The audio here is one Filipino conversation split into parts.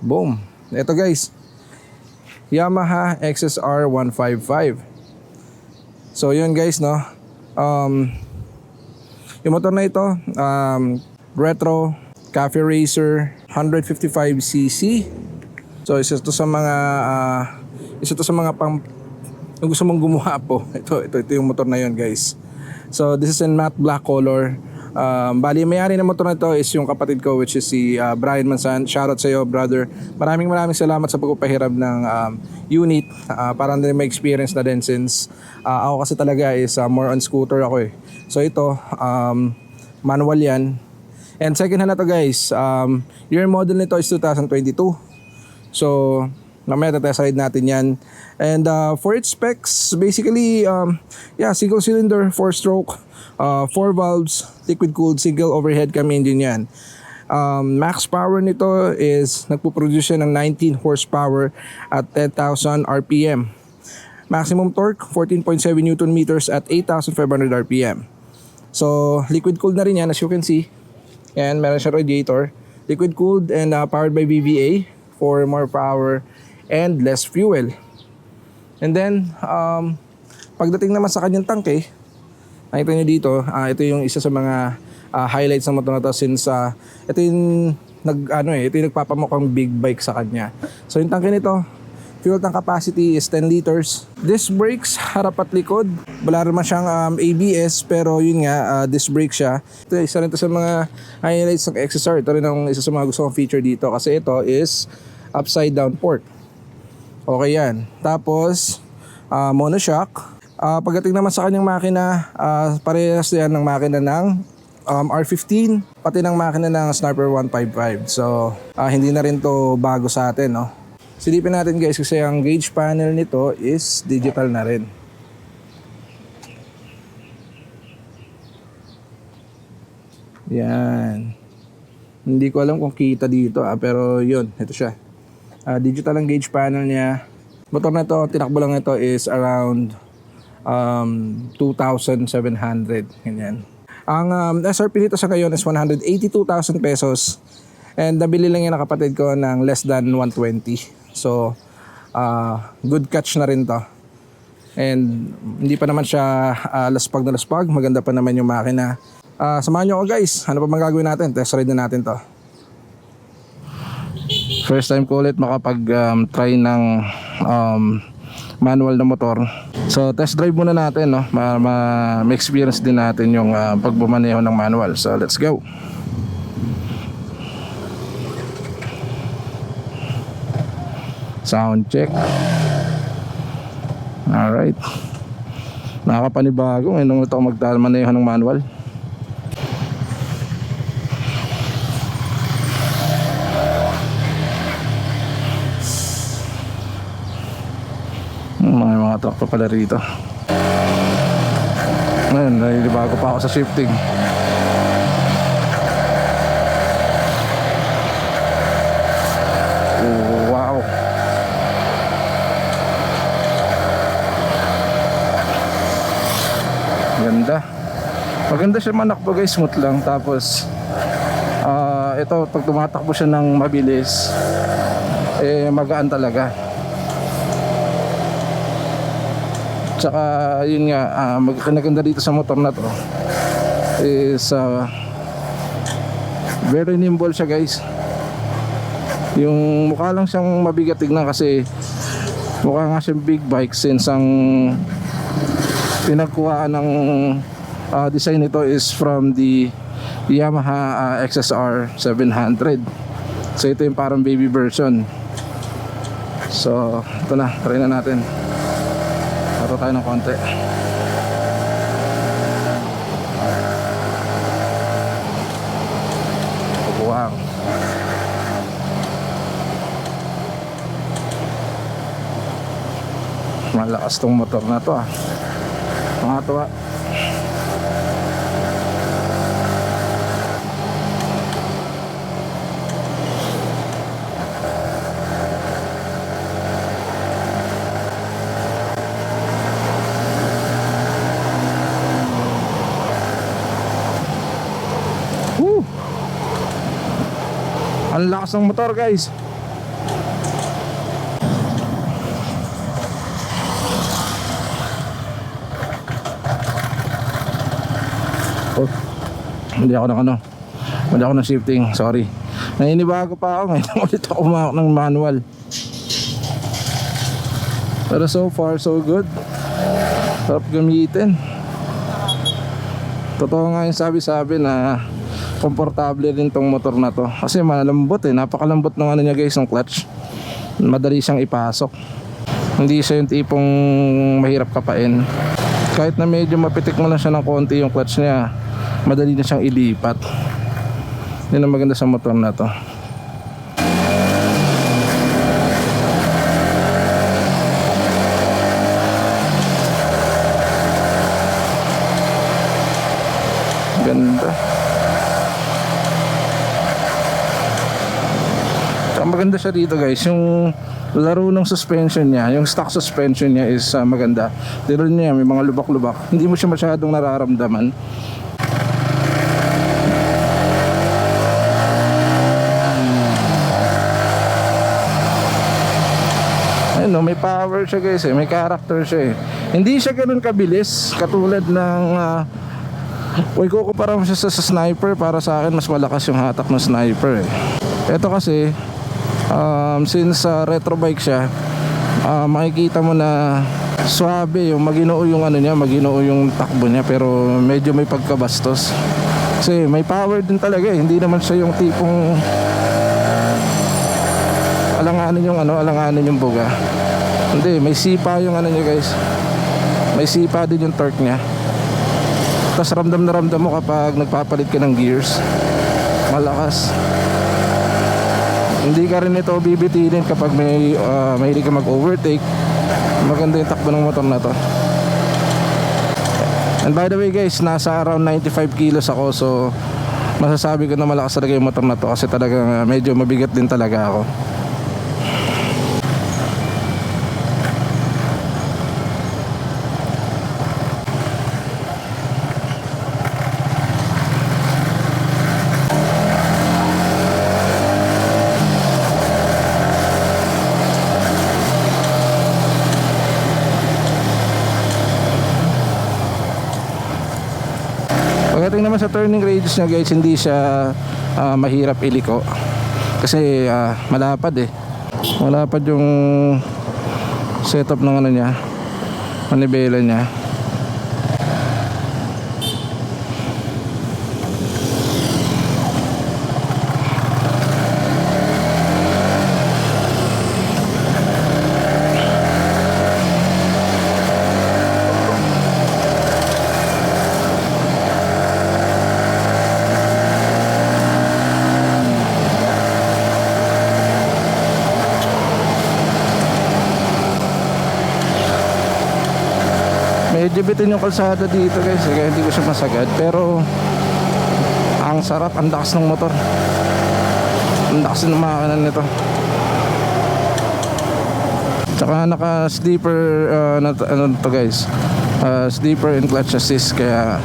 Boom. Ito guys, Yamaha XSR 155. So yun guys, no. Yung motor na ito, retro cafe racer 155cc. So isa to sa mga pang kung gusto mong gumawa po. Ito yung motor na yun guys. So this is in matte black color. Bali, may-ari ng motor na ito is yung kapatid ko, which is si Brian Mansan. Shoutout sa iyo, brother. Maraming salamat sa pagpapahiram ng unit. Para na may experience na din since ako kasi talaga is more on scooter ako eh. So ito, manual yan. And second hand na to guys. Year model nito is 2022. So mamaya test ride natin yan. And for its specs, basically, single cylinder, 4-stroke, 4 valves, liquid cooled, single overhead cam engine yan. Max power nito is nagpo-produce siya ng 19 horsepower at 10,000 RPM. Maximum torque, 14.7 Newton meters at 8,500 RPM. So, liquid cooled na rin yan as you can see. And meron siya radiator. Liquid cooled and powered by VVA for more power and less fuel. And then, pagdating naman sa kanyang tangke, nakita nyo dito, ito yung isa sa mga highlights ng motor na to since ito yung nagpapamukhang big bike sa kanya. So yung tangke nito, fuel tank capacity is 10 liters. Disc brakes, harap at likod. Wala naman siyang ABS pero yun nga, disc brake siya. Ito isa rin to sa mga highlights ng XSR. Ito rin ang isa sa mga gusto kong feature dito kasi ito is upside down port. Okay yan. Tapos, monoshock. Pagdating naman sa kanyang makina, parehas yan ng makina ng R15, pati ng makina ng Sniper 155. So, hindi na rin to bago sa atin, no? Silipin natin guys kasi ang gauge panel nito is digital na rin. Yan. Hindi ko alam kung kita dito, pero yun, ito siya. Digital ang gauge panel niya. Motor na to, tinakbo lang ito is around 2,700, ganyan. Ang SRP nito sa ngayon is 182,000 pesos and nabili lang yan ng kapatid ko ng less than 120. So good catch na rin to. And hindi pa naman siya laspag na laspag, maganda pa naman yung makina. Samahan nyo ako guys, ano pa bang gagawin natin? Test ride na natin to. First time ko ulit makapag-try ng manual na motor. So test drive muna natin, no? May experience din natin yung pagbumaneho ng manual. So let's go. Sound check. Alright. Nakakapanibago ngayon nung ito magmaneho ng manual. Mga truck pa pala rito. Ngayon, nalilibago pa ako sa shifting. Oh, wow. Ganda. Maganda siya manakbo guys, smooth lang. Tapos ito, pag tumatakbo siya ng mabilis, magaan talaga. Tsaka yun nga, magkaganda dito sa motor na to is very nimble siya guys. Yung mukha lang siyang mabigat tignan kasi mukha nga siyang big bike since ang pinagkuhaan ng design nito is from the Yamaha XSR 700. So ito yung parang baby version. So ito na, try na natin. Taro tayo ng konti. Wow. Malakas tong motor na to Nakakatuwa. Ang lakas ng motor guys. Oh, hindi ako ng shifting, sorry. Naninibago pa ako ngayon ulit ako umawak ng manual. Pero so far so good. Sarap gamitin. Totoo nga yung sabi-sabi na komportable din tong motor na to. Kasi malambot napakalambot ng ano niya guys, ng clutch. Madali siyang ipasok. Hindi siya yung tipong mahirap kapain. Kahit na medyo mapitik mo lang siya ng konti yung clutch niya, madali na siyang ilipat. Yun ang maganda sa motor na to. Ganda. Ang maganda siya dito guys, yung laro ng suspension niya, yung stock suspension niya is maganda. Dito niya may mga lubak-lubak, hindi mo siya masyadong nararamdaman. Ayun no, may power siya guys may character siya Hindi siya ganoon kabilis katulad ng kukumpara mo siya sa sniper. Para sa akin mas malakas yung hatak ng sniper Ito kasi since retro bike siya, makikita mo na swabe yung maginoo yung ano niya, maginoo yung takbo niya, pero medyo may pagkabastos. Kasi may power din talaga hindi naman siya yung tipong alanganin yung buga. Hindi, may sipa yung ano niya guys. May sipa din yung torque niya. Tapos ramdam na ramdam mo kapag nagpapalit ka ng gears. Malakas. Hindi ka rin ito bibitinin kapag mahilig ka mag-overtake. Maganda yung takbo ng motor na to. And by the way guys, nasa around 95 kilos ako. So masasabi ko na malakas talaga yung motor na to. Kasi talaga medyo mabigat din talaga ako. Pagdating naman sa turning radius niya guys, hindi siya mahirap iliko. Kasi malapad malapad yung setup ng ano niya, manibela niya. Medyo bitin yung kalsada dito guys, kaya hindi ko siya masagad. Pero ang sarap, ang lakas ng motor, ang lakas ng makina nito. Tsaka naka sleeper ano to guys, sleeper and clutch assist, kaya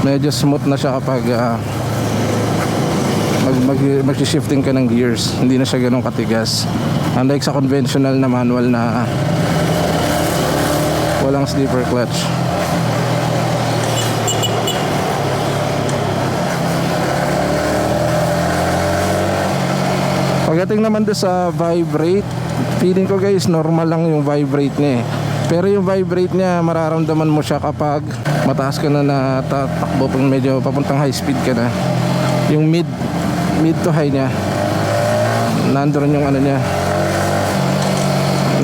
medyo smooth na siya kapag mag-shifting ka ng gears. Hindi na siya ganun katigas, unlike sa conventional na manual na walang sleeper clutch. Pagdating naman doon sa vibrate, feeling ko guys normal lang yung vibrate niya Pero yung vibrate niya mararamdaman mo siya kapag mataas ka na tatakbo, pag medyo papuntang high speed ka na. Yung mid to high niya, nandoon yung ano niya,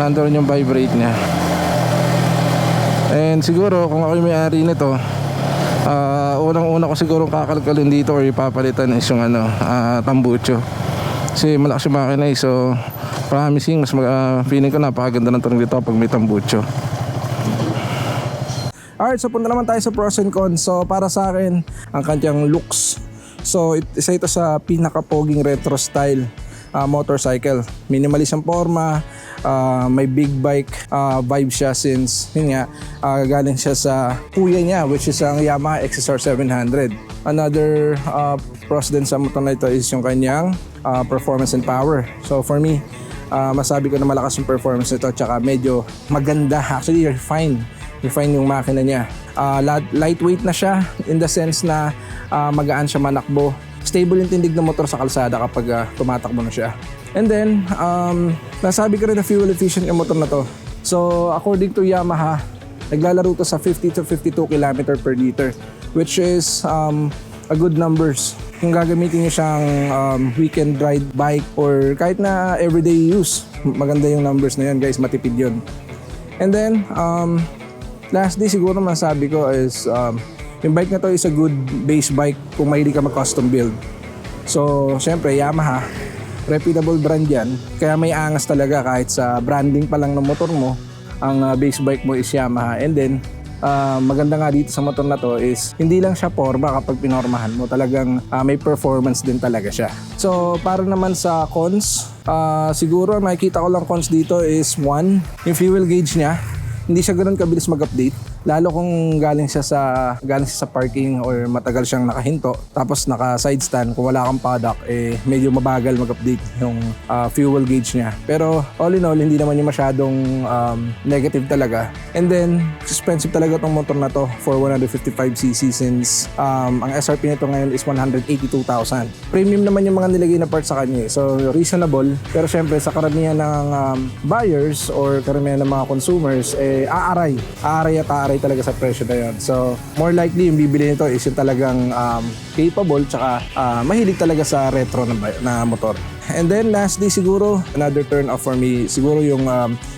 nandoon yung vibrate niya. And siguro kung ako yung may-ari nito, unang-una ko siguro kakalkalin dito or ipapalitan is yung tambucho. Kasi malakas yung makina so promising, mas feeling ko napakaganda ng tunog dito pag may tambucho. Alright, so punta naman tayo sa pros and cons. So para sa akin, ang kanyang looks. So isa ito sa pinaka-poging retro style motorcycle. Minimalist ang forma, may big bike vibe siya, since yun nga galing siya sa kuya niya, which is ang Yamaha XSR 700. Another pros din sa motor na ito is yung kanyang performance and power. So for me, masabi ko na malakas yung performance nito, tsaka medyo maganda, actually refined refine yung makina niya. Lightweight na siya in the sense na magaan siya manakbo. Stable yung tindig ng motor sa kalsada kapag tumatakbo na siya. And then, nasabi ko rin na fuel efficient yung motor na to. So, according to Yamaha, naglalaro to sa 50 to 52 km per liter, which is a good numbers. Kung gagamitin niyo siyang weekend ride bike or kahit na everyday use, maganda yung numbers na yan guys, matipid yun. And then, lastly siguro masabi ko is yung bike na to is a good base bike kung mahilig ka mag-custom build. So, syempre Yamaha, reputable brand yan, kaya may angas talaga kahit sa branding pa lang ng motor mo, ang base bike mo is Yamaha. And then, maganda nga dito sa motor na to is hindi lang siya forma kapag pinormahan mo, talagang may performance din talaga siya. So, para naman sa cons, siguro makikita ko lang cons dito is one, yung fuel gauge niya, hindi siya ganoon kabilis mag-update. Lalo kung galing siya sa parking or matagal siyang nakahinto tapos naka side stand, kung wala kang paddock medyo mabagal mag-update yung fuel gauge niya. Pero all in all, hindi naman yung masyadong negative talaga. And then expensive talaga tong motor na to for 155cc since ang SRP nito ngayon is 182,000. Premium naman yung mga nilagay na parts sa kanya so reasonable. Pero syempre sa karamihan ng buyers or karamihan ng mga consumers aaray talaga sa presyo na yun. So, more likely yung bibili nito is yung talagang capable tsaka mahilig talaga sa retro na motor. And then lastly siguro, another turn off for me, siguro yung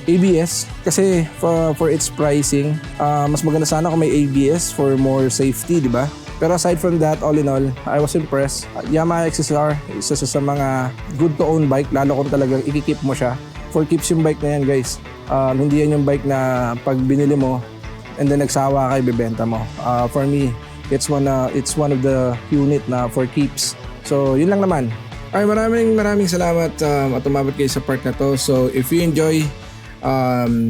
ABS. Kasi for its pricing, mas maganda sana kung may ABS for more safety, di ba? Pero aside from that, all in all, I was impressed. Yamaha XSR, isa sa mga good to own bike, lalo kung talagang ikikip mo siya. For keeps yung bike na yan guys. Hindi yan yung bike na pag binili mo, and then nagsawa ka, ibebenta mo. For me, it's one of the unit na for keeps. So, yun lang naman. Ay, maraming salamat at umabot kayo sa part na to. So, if you enjoy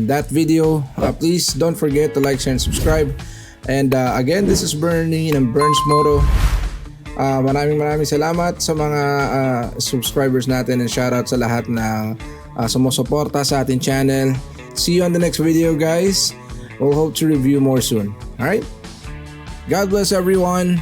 that video, please don't forget to like, share, and subscribe. And again, this is Bernie ng Burns Moto. Maraming salamat sa mga subscribers natin and shoutout sa lahat na sumusuporta sa ating channel. See you on the next video guys. We'll hope to review more soon. Alright? God bless everyone.